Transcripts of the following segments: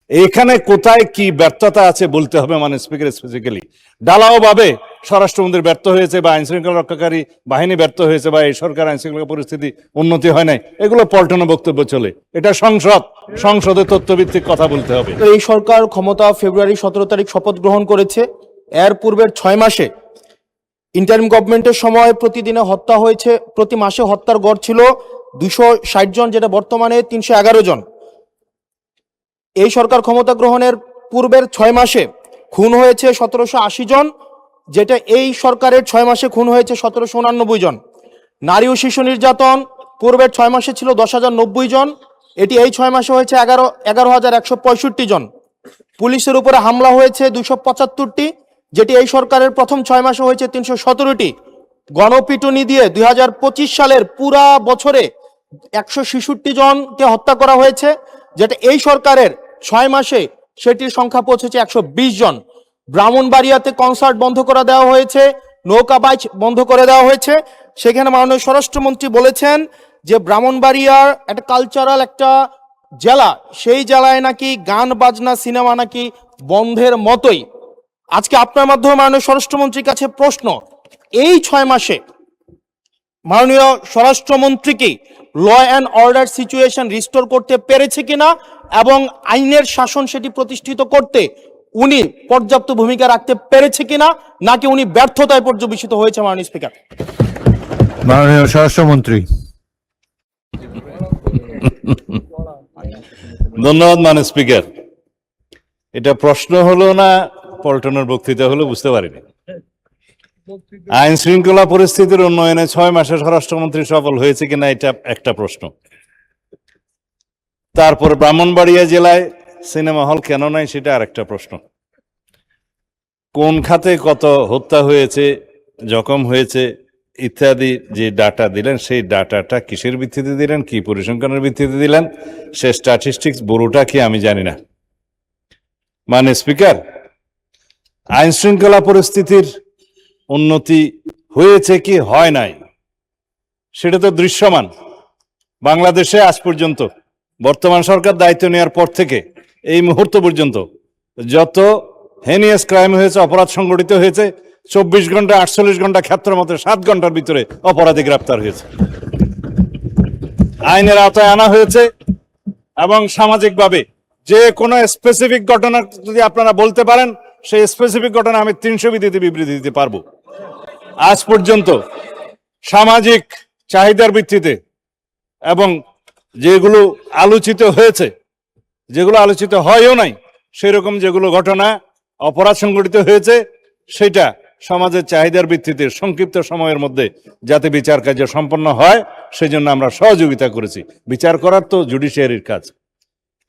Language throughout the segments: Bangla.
এখানে কোথায় কি ব্যর্থতা আছে বলতে হবে স্পিকার স্পেসিফিক্যালি। ঢালাও ভাবে স্বরাষ্ট্রমন্ত্রী ব্যর্থ হয়েছে বা আইন শৃঙ্খলা রক্ষাকারী বাহিনী ব্যর্থ হয়েছে বা এই সরকার আইন শৃঙ্খলা পরিস্থিতি উন্নতি হয় নাই, এগুলো পল্টন বক্তব্য চলে। এটা সংসদে তথ্যভিত্তিক কথা বলতে হবে। এই সরকার ক্ষমতা ফেব্রুয়ারি 17 তারিখ শপথ গ্রহণ করেছে। এর পূর্বের 6 মাসে ইন্টারিম গভর্নমেন্টের সময় প্রতিদিনে হত্যা হয়েছে, প্রতি মাসে হত্যার গড় ছিল 260 জন, যেটা বর্তমানে 311 জন। এই সরকার ক্ষমতা গ্রহণের পূর্বের 6 মাসে খুন হয়েছে 1780 জন, যেটা এই সরকারের 6 মাসে খুন হয়েছে 1789 জন। নারী ও শিশু নির্যাতন পূর্বের 6 মাসে ছিল 10,090 জন, এটি এই 6 মাসে হয়েছে 11,165 জন। পুলিশের উপরে হামলা হয়েছে 275টি, যেটি এই সরকারের প্রথম 6 মাসে হয়েছে 317টি। গণপিটুনি দিয়ে 2025 সালের পুরা বছরে 166 জনকে হত্যা করা হয়েছে, যেটা এই সরকারের 6 মাসে সেটির সংখ্যা পৌঁছেছে 120 জন। ব্রাহ্মণবাড়িয়াতে কনসার্ট বন্ধ করে দেওয়া হয়েছে, নৌকাবাইচ বন্ধ করে দেওয়া হয়েছে। সেখানে মাননীয় স্বরাষ্ট্রমন্ত্রী বলেছেন যে ব্রাহ্মণবাড়িয়ার একটা কালচারাল একটা জেলা, সেই জেলায় নাকি গান বাজনা সিনেমা নাকি বন্ধের মতোই। আজকে আপনার মাধ্যমে মাননীয় স্বরাষ্ট্রমন্ত্রীর কাছে প্রশ্ন, এই 6 মাসে মাননীয় স্বরাষ্ট্রমন্ত্রী law and order situation restore করতে পেরেছে কিনা এবং আইনের শাসন সেটি প্রতিষ্ঠিত করতে উনি পর্যাপ্ত ভূমিকা রাখতে পেরেছে কিনা, নাকি উনি ব্যর্থতায় পর্যবেসিত হয়েছে? মাননীয় স্পিকার। মাননীয় স্বরাষ্ট্রমন্ত্রী। ধন্যবাদ স্পিকার। এটা প্রশ্ন হলো না পল্টনের বক্তৃতা হলো বুঝতে পারিনি। আইন শৃঙ্খলা পরিস্থিতির উন্নয়নে 6 মাসে স্বরাষ্ট্রমন্ত্রী সফল হয়েছে কিনা এটা একটা প্রশ্ন। তারপর ব্রাহ্মণবাড়িয়া জেলায় সিনেমা হল কেন নাই সেটা আরেকটা প্রশ্ন। কোন খাতে কত হত্যা হয়েছে, জখম হয়েছে ইত্যাদি যে ডাটা দিলেন, সেই ডাটাটা কিসের ভিত্তিতে দিলেন, কি পরিসংখ্যানের ভিত্তিতে দিলেন, সে স্ট্যাটিস্টিক্স বড়টা কি আমি জানি না। স্পিকার, আইন শৃঙ্খলা পরিস্থিতির উন্নতি হয়েছে কি হয় নাই সেটা তো দৃশ্যমান। বাংলাদেশে আজ পর্যন্ত বর্তমান সরকার দায়িত্ব নেওয়ার পর থেকে এই মুহূর্ত পর্যন্ত যত হেনিয়াস ক্রাইম হয়েছে, অপরাধ সংগঠিত হয়েছে, 24 ঘন্টা 48 ঘন্টা ক্ষেত্র মতে 7 ঘন্টার ভিতরে অপরাধী গ্রেপ্তার হয়েছে, আইনের আওতায় আনা হয়েছে। এবং সামাজিকভাবে যে কোনো স্পেসিফিক ঘটনা যদি আপনারা বলতে পারেন, সেই স্পেসিফিক ঘটনা আমি 300 বিবৃতি দিতে পারবো। আজ পর্যন্ত সামাজিক চাহিদার ভিত্তিতে এবং যেগুলো আলোচিত হয়েছে, যেগুলো আলোচিত হয়ও নাই, সেরকম যেগুলো ঘটনা অপরাধ সংগঠিত হয়েছে, সেটা সমাজের চাহিদার ভিত্তিতে সংক্ষিপ্ত সময়ের মধ্যে যাতে বিচার কার্য সম্পন্ন হয় সেজন্য আমরা সহযোগিতা করেছি। বিচার করার তো জুডিশিয়ারির কাজ।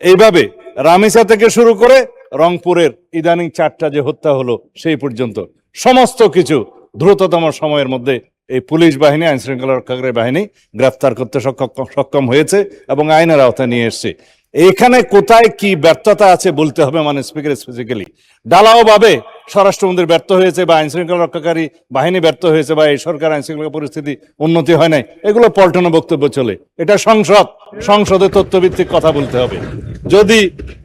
এইভাবে রামিসা থেকে শুরু করে রংপুরের ইদানিং 4টা যে হত্যা হলো সেই পর্যন্ত সমস্ত কিছু দ্রুততম সময়ের মধ্যে এই পুলিশ বাহিনী, আইন শৃঙ্খলা রক্ষাকারী বাহিনী গ্রেফতার করতে সক্ষম হয়েছে এবং আইনের আওতায় নিয়ে এসছে। এখানে কোথায় কি ব্যর্থতা আছে বলতে হবে স্পিকার স্পেসিফিক্যালি। ঢালাও ভাবে স্বরাষ্ট্রমন্ত্রী ব্যর্থ হয়েছে বা আইন শৃঙ্খলা রক্ষাকারী বাহিনী ব্যর্থ হয়েছে বা এই সরকার আইন শৃঙ্খলা পরিস্থিতি উন্নতি হয় নাই, এগুলো পল্টন বক্তব্য চলে। এটা সংসদে তথ্যভিত্তিক কথা বলতে হবে। যদি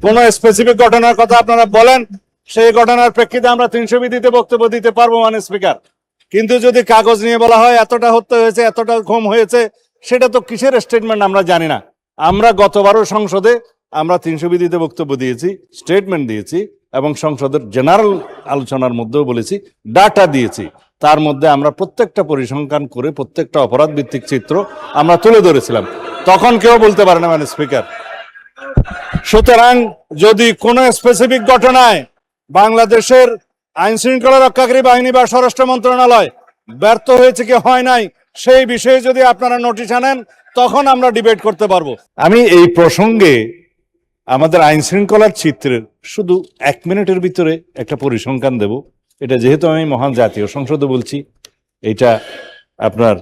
কোনো স্পেসিফিক ঘটনার কথা আপনারা বলেন, সেই ঘটনার প্রেক্ষিতে আমরা 300 বিধিতে বক্তব্য দিতে পারবো স্পিকার। কিন্তু যদি কাগজ নিয়ে বলা হয় এতটা হত্যা হয়েছে, এতটা ঘুম হয়েছে, সেটা তো কিসের স্টেটমেন্ট আমরা জানি না। আমরা গতবারও সংসদে আমরা 300 বিধিতে বক্তব্য দিয়েছি, স্টেটমেন্ট দিয়েছি এবং সংসদের জেনারেল আলোচনার মধ্যেও বলেছি, ডাটা দিয়েছি। তার মধ্যে আমরা প্রত্যেকটা পরিসংখ্যান করে প্রত্যেকটা অপরাধ ভিত্তিক চিত্র আমরা তুলে ধরেছিলাম। তখন কেউ বলতে পারে না স্পিকার। সুতরাং যদি কোনো স্পেসিফিক ঘটনায় বাংলাদেশের আইন শৃঙ্খলা রক্ষাকারী বাহিনী বা স্বরাষ্ট্র মন্ত্রণালয় ব্যর্থ হয়েছে কি হয় নাই, সেই বিষয়ে যদি আপনারা নোটিশ আনেন, তখন আমরা ডিবেট করতে পারবো। আমি এই প্রসঙ্গে আমাদের আইন শৃঙ্খলার চিত্রের শুধু 1 মিনিটের ভিতরে একটা পরিসংখ্যান দেব। এটা যেহেতু আমি মহান জাতীয় সংসদে বলছি, এটা আপনার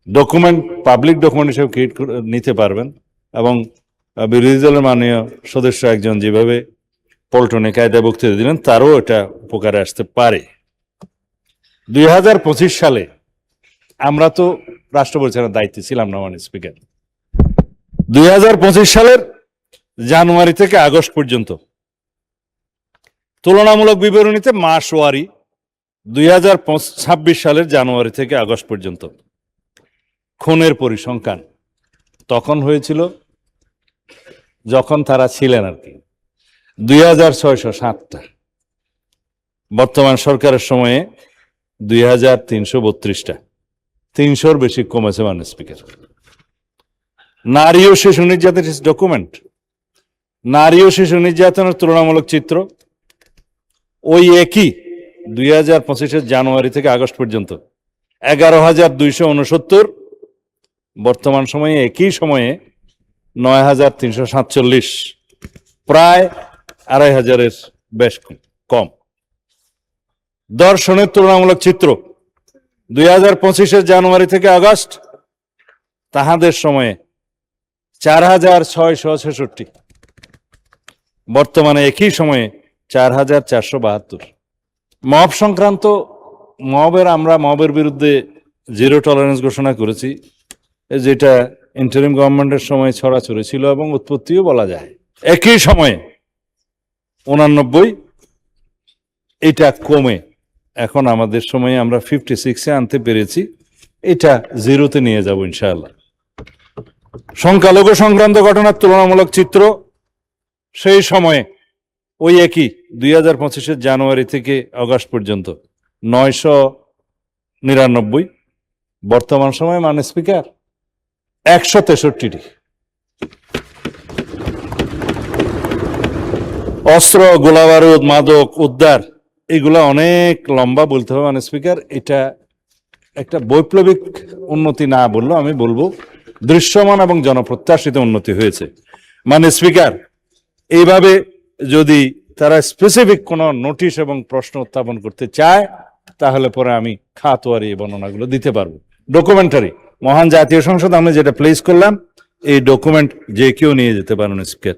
ডকুমেন্ট, পাবলিক ডকুমেন্ট হিসেবে ক্রিয়েট নিতে পারবেন এবং বিরোধী দলের মাননীয় সদস্য একজন যেভাবে পল্টনে কায়দা বক্তৃতা দিলেন, তারও এটা উপকারে আসতে পারে। 2025 সালে আমরা তো রাষ্ট্র পরিচালনার দায়িত্বে ছিলাম না স্পিকার। 2025 সালের জানুয়ারি থেকে আগস্ট পর্যন্ত তুলনামূলক বিবরণীতে মাসওয়ারি 2026 সালের জানুয়ারি থেকে আগস্ট পর্যন্ত খুনের পরিসংখ্যান তখন হয়েছিল যখন তারা ছিলেন আর কি 2607টা, বর্তমান সরকারের সময়ে 2332টা, 300-র বেশি কমেছে মাননীয় স্পিকার। নারী ও শিশু নির্যাতনের ডকুমেন্ট, নারী ও শিশু নির্যাতনের তুলনামূলক চিত্র ওই একই 2025 জানুয়ারি থেকে আগস্ট পর্যন্ত 11,269, বর্তমান সময়ে একই সময়ে 9,347, প্রায় 2,500-এর বেশ কম। ধর্ষণের তুলনামূলক চিত্র 2025 জানুয়ারি থেকে আগস্ট তাহাদের সময়ে 4,666, বর্তমানে একই সময়ে 4,472। মব সংক্রান্ত আমরা মবের বিরুদ্ধে জিরো টলারেন্স ঘোষণা করেছি, যেটা ইন্টারিম গভর্নমেন্টের সময় ছড়াছড়ি ছিল এবং উৎপত্তিও বলা যায়। একই সময়ে 89, এটা কমে এখন আমাদের সময়ে আমরা 56-এ আনতে পেরেছি, এটা 0-তে নিয়ে যাব ইনশাআল্লাহ। সংখ্যালঘু সংক্রান্ত ঘটনার তুলনামূলক চিত্র সেই সময়ে ওই একই 2025 জানুয়ারি থেকে আগস্ট পর্যন্ত 999, বর্তমান সময়ে মাননীয় স্পিকার 163টি। অস্ত্র, গোলাবারুদ, মাদক উদ্ধার, এগুলা অনেক লম্বা বলতে হবে মাননীয় স্পিকার। এটা একটা বৈপ্লবিক উন্নতি না বললেও আমি বলবো দৃশ্যমান এবং জনপ্রত্যাশিত উন্নতি হয়েছে মাননীয় স্পিকার। এইভাবে যদি তারা স্পেসিফিক কোনো নোটিশ এবং প্রশ্ন উত্থাপন করতে চায় তাহলে পরে আমি খাতোয়ারি বর্ণনাগুলো দিতে পারবো। ডকুমেন্টারি মহান জাতীয় সংসদ আমি যেটা প্লেস করলাম, এই ডকুমেন্ট যে কেউ নিয়ে যেতে পারেন স্পিকার।